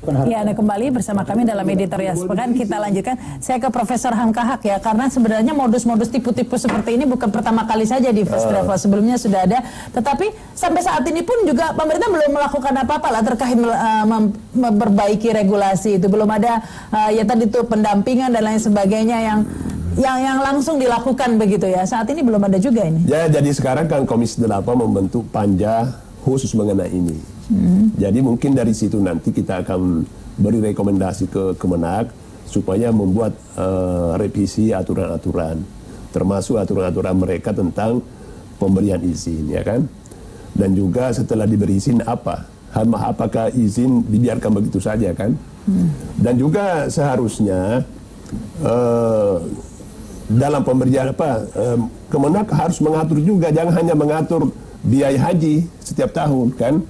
Ya, Anda kembali bersama kami dalam Editorial Sepekan. Kita lanjutkan. Saya ke Profesor Hamka Haq ya, karena sebenarnya modus-modus tipu-tipu seperti ini bukan pertama kali saja di First Travel, sebelumnya sudah ada. Tetapi sampai saat ini pun juga pemerintah belum melakukan apa-apa lah terkait memperbaiki regulasi itu. Belum ada ya tadi itu pendampingan dan lain sebagainya yang langsung dilakukan begitu ya. Saat ini belum ada juga ini. Ya, jadi sekarang kan Komisi 8 membentuk panja khusus mengenai ini. Jadi mungkin dari situ nanti kita akan beri rekomendasi ke Kemenak supaya membuat revisi aturan-aturan, termasuk aturan-aturan mereka tentang pemberian izin, ya kan? Dan juga setelah diberi izin apakah izin dibiarkan begitu saja kan? Dan juga seharusnya dalam pemberian Kemenak harus mengatur juga, jangan hanya mengatur biaya haji setiap tahun kan,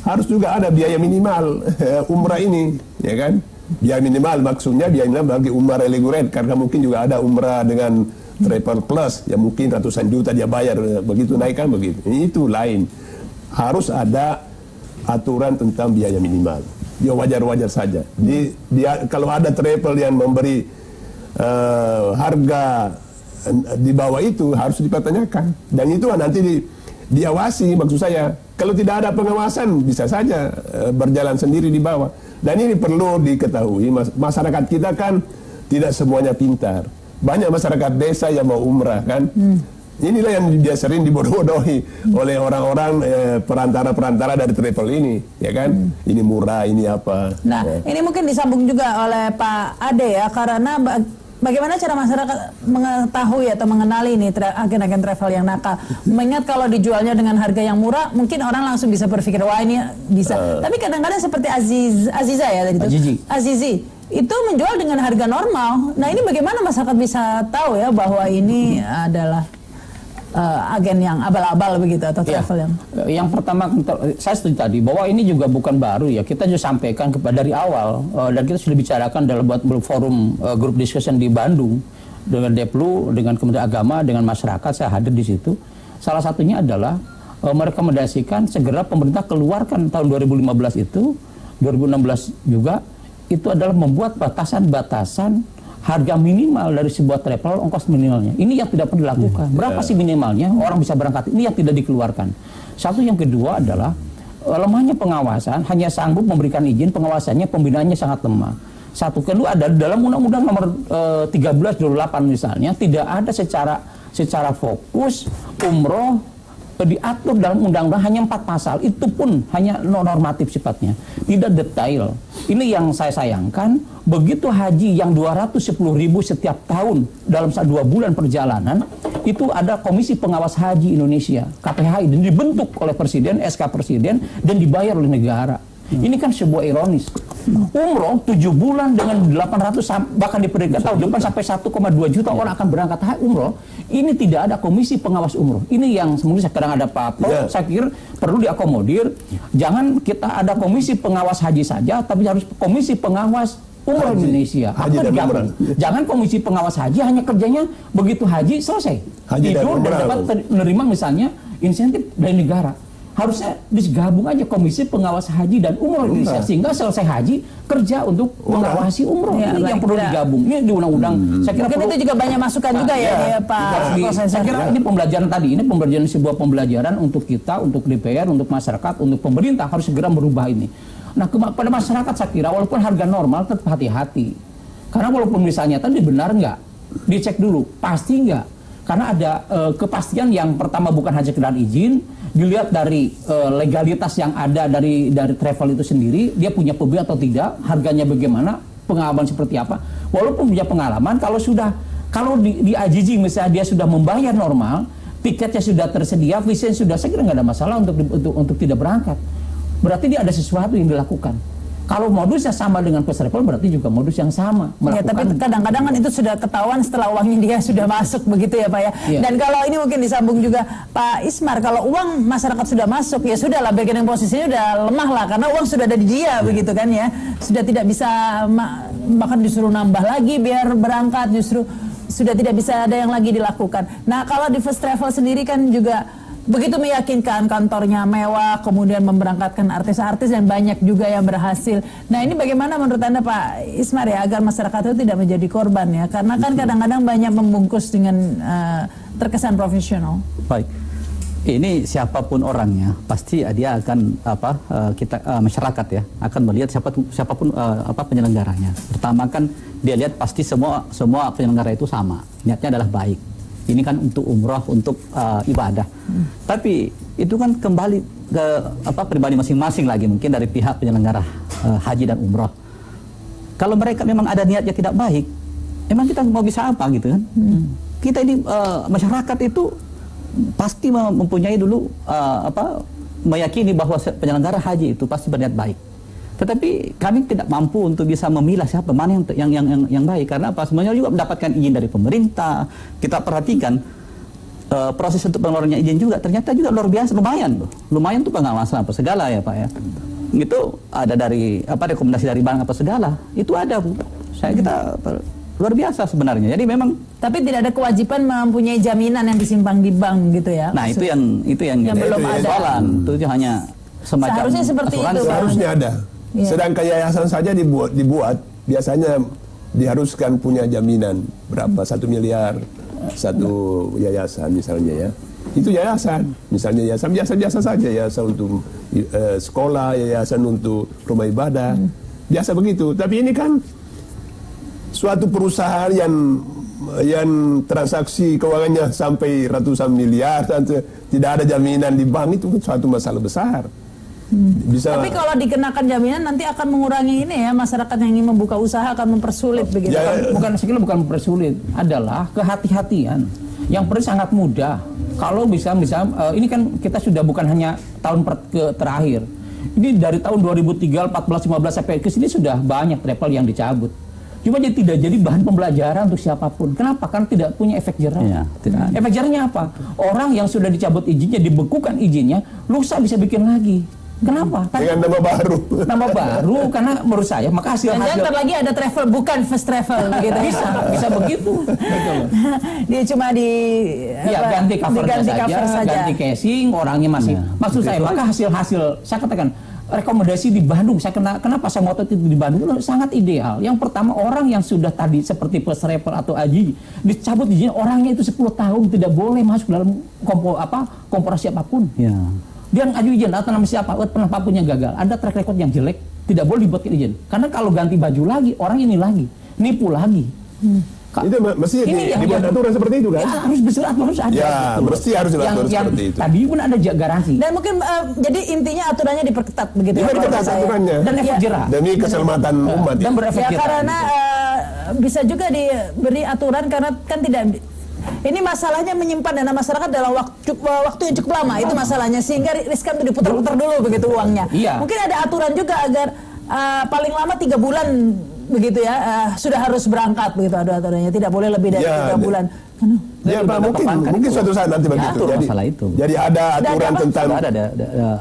harus juga ada biaya minimal umrah ini, ya kan? Biaya minimal maksudnya biaya minimal bagi umrah reguler, karena mungkin juga ada umrah dengan travel plus yang mungkin ratusan juta dia bayar, begitu naik kan begitu. Itu lain, harus ada aturan tentang biaya minimal. Ya wajar-wajar saja. Dia kalau ada travel yang memberi harga di bawah itu harus dipertanyakan, dan itu nanti diawasi. Maksud saya, kalau tidak ada pengawasan bisa saja berjalan sendiri di bawah. Dan ini perlu diketahui, masyarakat kita kan tidak semuanya pintar. Banyak masyarakat desa yang mau umrah kan. Inilah yang dia sering dibodoh-bodohi oleh orang-orang perantara-perantara dari travel ini, ya kan? Ini murah, ini apa. Nah, ini mungkin disambung juga oleh Pak Ade ya, karena bagaimana cara masyarakat mengetahui atau mengenali ini agen-agen travel yang nakal? Mengingat kalau dijualnya dengan harga yang murah, mungkin orang langsung bisa berpikir, wah ini bisa. Tapi kadang-kadang seperti Aziza ya tadi itu, Azizi itu menjual dengan harga normal. Nah, ini bagaimana masyarakat bisa tahu ya bahwa ini adalah agen yang abal-abal begitu atau travel yang pertama, saya setuju tadi bahwa ini juga bukan baru ya, kita juga sampaikan dari awal dan kita sudah bicarakan dalam buat forum grup discussion di Bandung dengan Deplu, dengan Kementerian Agama, dengan masyarakat. Saya hadir di situ. Salah satunya adalah merekomendasikan segera pemerintah keluarkan tahun 2015 itu, 2016 juga, itu adalah membuat batasan-batasan harga minimal dari sebuah travel, ongkos minimalnya. Ini yang tidak pernah dilakukan. Berapa sih minimalnya orang bisa berangkat? Ini yang tidak dikeluarkan. Satu, yang kedua adalah lemahnya pengawasan, hanya sanggup memberikan izin, pengawasannya, pembinaannya sangat lemah. Satu, kedua ada dalam Undang-Undang nomor 13/2008 misalnya, tidak ada secara fokus umroh diatur dalam undang-undang, hanya 4 pasal, itu pun hanya normatif sifatnya, tidak detail. Ini yang saya sayangkan. Begitu haji yang 210.000 setiap tahun dalam 2 bulan perjalanan, itu ada Komisi Pengawas Haji Indonesia, KPHI, dan dibentuk oleh Presiden, SK Presiden, dan dibayar oleh negara. Ini kan sebuah ironis. Umroh 7 bulan dengan 800, bahkan diperkirakan tahun depan sampai 1,2 juta orang akan berangkat umroh. Ini tidak ada komisi pengawas umroh. Ini yang sebenarnya sekarang ada Pak Pol, saya kira perlu diakomodir. Jangan kita ada komisi pengawas haji saja, tapi harus komisi pengawas umroh Indonesia. Jangan komisi pengawas haji hanya kerjanya begitu haji selesai, tidur dan dapat menerima misalnya insentif dari negara. Harusnya digabung aja komisi pengawas haji dan umroh Indonesia, sehingga selesai haji kerja untuk mengawasi umroh. Ini yang perlu digabung. Ini di undang-undang. Saya kira itu juga banyak masukan juga ya Pak. Saya kira ini pembelajaran tadi, ini pembelajaran, sebuah pembelajaran untuk kita, untuk DPR, untuk masyarakat, untuk pemerintah harus segera merubah ini. Nah, pada masyarakat saya kira walaupun harga normal tetap hati-hati. Karena walaupun misalnya tadi benar nggak, dicek dulu, pasti nggak. Karena ada kepastian yang pertama bukan hanya sekedar izin, dilihat dari legalitas yang ada dari travel itu sendiri, dia punya pembeli atau tidak, harganya bagaimana, pengalaman seperti apa. Walaupun punya pengalaman, kalau di AJJ misalnya dia sudah membayar normal, tiketnya sudah tersedia, visa sudah, saya kira nggak ada masalah untuk tidak berangkat. Berarti dia ada sesuatu yang dilakukan. Kalau modusnya sama dengan first travel, berarti juga modus yang sama. Ya, tapi kadang-kadang kan itu sudah ketahuan setelah uangnya dia sudah masuk begitu ya Pak ya. Dan kalau ini mungkin disambung juga Pak Ismar, kalau uang masyarakat sudah masuk, ya sudah lah, bagian yang posisinya udah lemah lah, karena uang sudah ada di dia begitu kan ya. Sudah tidak bisa, bahkan disuruh nambah lagi biar berangkat, justru sudah tidak bisa ada yang lagi dilakukan. Nah, kalau di first travel sendiri kan juga begitu meyakinkan, kantornya mewah, kemudian memberangkatkan artis-artis dan banyak juga yang berhasil. Nah ini bagaimana menurut Anda Pak Ismar ya, agar masyarakat itu tidak menjadi korban ya? Karena kan kadang-kadang banyak membungkus dengan terkesan profesional. Baik. Ini siapapun orangnya pasti dia akan masyarakat ya akan melihat siapapun penyelenggaranya. Pertama kan dia lihat pasti semua penyelenggara itu sama, niatnya adalah baik. Ini kan untuk umroh, untuk ibadah. Tapi itu kan kembali ke pribadi masing-masing lagi, mungkin dari pihak penyelenggara haji dan umroh. Kalau mereka memang ada niatnya tidak baik, emang kita mau bisa apa gitu kan? Kita ini masyarakat itu pasti mempunyai dulu meyakini bahwa penyelenggara haji itu pasti berniat baik. Tetapi kami tidak mampu untuk bisa memilah siapa mana yang baik, karena apa? Semuanya juga mendapatkan izin dari pemerintah. Kita perhatikan proses untuk pengeluarannya izin juga ternyata juga luar biasa, lumayan tuh pengawasan apa segala ya Pak ya. Itu ada dari rekomendasi dari bank apa segala itu ada Bu. Kita luar biasa sebenarnya. Jadi memang tapi tidak ada kewajiban mempunyai jaminan yang disimpan di bank gitu ya. Nah, itu yang belum ada. Itu hanya semacam seharusnya seperti asuransi. itu. Seharusnya ada. Ya. Sedangkan yayasan saja dibuat biasanya diharuskan punya jaminan berapa 1 miliar satu yayasan misalnya ya. Itu yayasan, misalnya yayasan biasa-biasa saja, yayasan untuk sekolah, yayasan untuk rumah ibadah, biasa begitu. Tapi ini kan suatu perusahaan yang transaksi keuangannya sampai ratusan miliar dan tidak ada jaminan di bank, itu suatu masalah besar. Tapi kalau dikenakan jaminan nanti akan mengurangi ini ya, masyarakat yang ingin membuka usaha akan mempersulit begitu. Ya, bukan mempersulit, adalah kehati-hatian yang perlu sangat mudah. Kalau bisa ini kan kita sudah bukan hanya tahun terakhir. Ini dari tahun 2003, 14, 15 sampai ke sini sudah banyak travel yang dicabut. Cuma jadi tidak jadi bahan pembelajaran untuk siapapun. Kenapa? Karena tidak punya efek jerah. Ya, efek jerahnya apa? Orang yang sudah dicabut izinnya, dibekukan izinnya, lusa bisa bikin lagi. Kenapa? Dengan nama baru. Nama baru, karena menurut saya maka hasil dan lagi ada travel bukan first travel begitu. bisa begitu. Dia cuma ganti cover saja, ganti casing, orangnya masih. Maksud saya maka hasil saya katakan rekomendasi di Bandung, kenapa saya ngotot itu di Bandung sangat ideal. Yang pertama, orang yang sudah tadi seperti first travel atau haji dicabut izinnya, orangnya itu 10 tahun tidak boleh masuk dalam korporasi apapun. Ya. Dia ngaju izin atau nama siapa, pernah punya gagal, ada track record yang jelek, tidak boleh dibuat izin. Karena kalau ganti baju lagi, orang ini lagi, nipu lagi. Itu mesti dibuat aturan seperti itu kan? Ya, harus ada. Ya, mesti harus diatur seperti itu. Tadi pun ada garansi. Dan mungkin jadi intinya aturannya diperketat begitu. Diperketat aturannya. Dan efek jerah. Demi keselamatan umat. Dan berefek jerah. Karena bisa juga diberi aturan karena kan tidak. Ini masalahnya menyimpan dana masyarakat dalam waktu yang cukup lama, itu masalahnya, sehingga riskan itu diputar-putar dulu begitu uangnya. Iya. Mungkin ada aturan juga agar paling lama 3 bulan begitu ya, sudah harus berangkat begitu, ada aturannya, tidak boleh lebih dari 3 bulan. Ya Pak, mungkin suatu saat nanti begitu. Jadi ada aturan tentang ada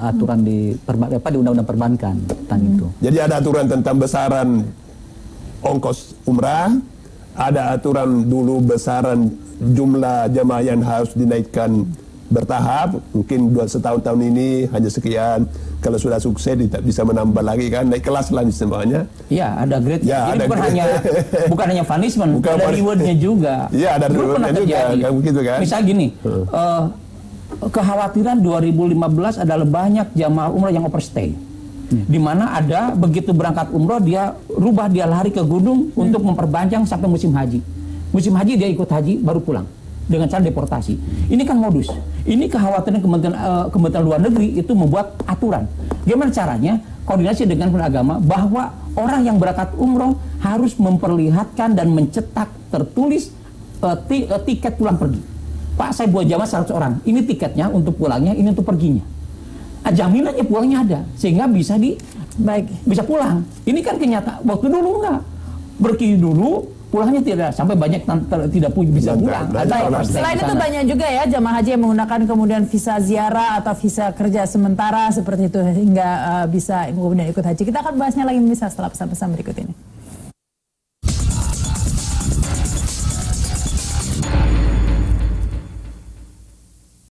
aturan di undang-undang perbankan tentang itu. Jadi ada aturan tentang besaran ongkos umrah, ada aturan dulu besaran jumlah jamaah yang harus dinaikkan bertahap, mungkin setahun ini hanya sekian, kalau sudah sukses bisa menambah lagi kan, naik kelas lah semuanya. Iya, ada grade. Ya, jadi bukan hanya punishment, ada rewardnya juga. Iya, ada rewardnya juga, kan begitu kan. Misal gini, kekhawatiran 2015 adalah banyak jamaah umrah yang overstay. Di mana ada begitu berangkat umroh dia lari ke gunung untuk memperpanjang sampai musim haji. Musim haji dia ikut haji baru pulang dengan cara deportasi. Ini kan modus. Ini kekhawatiran Kementerian Luar Negeri itu membuat aturan. Gimana caranya koordinasi dengan agama bahwa orang yang berangkat umroh harus memperlihatkan dan mencetak tertulis tiket pulang pergi. Pak, saya buat jamaah 100 orang. Ini tiketnya untuk pulangnya, ini untuk perginya. Jaminannya pulangnya ada sehingga bisa bisa pulang. Ini kan kenyataan. Waktu dulu enggak. Pergi dulu, pulangnya tidak, sampai banyak tidak bisa pulang. Selain itu banyak juga ya jamaah haji yang menggunakan kemudian visa ziarah atau visa kerja sementara seperti itu hingga bisa kemudian ikut haji. Kita akan bahasnya lagi setelah pesan-pesan berikut ini.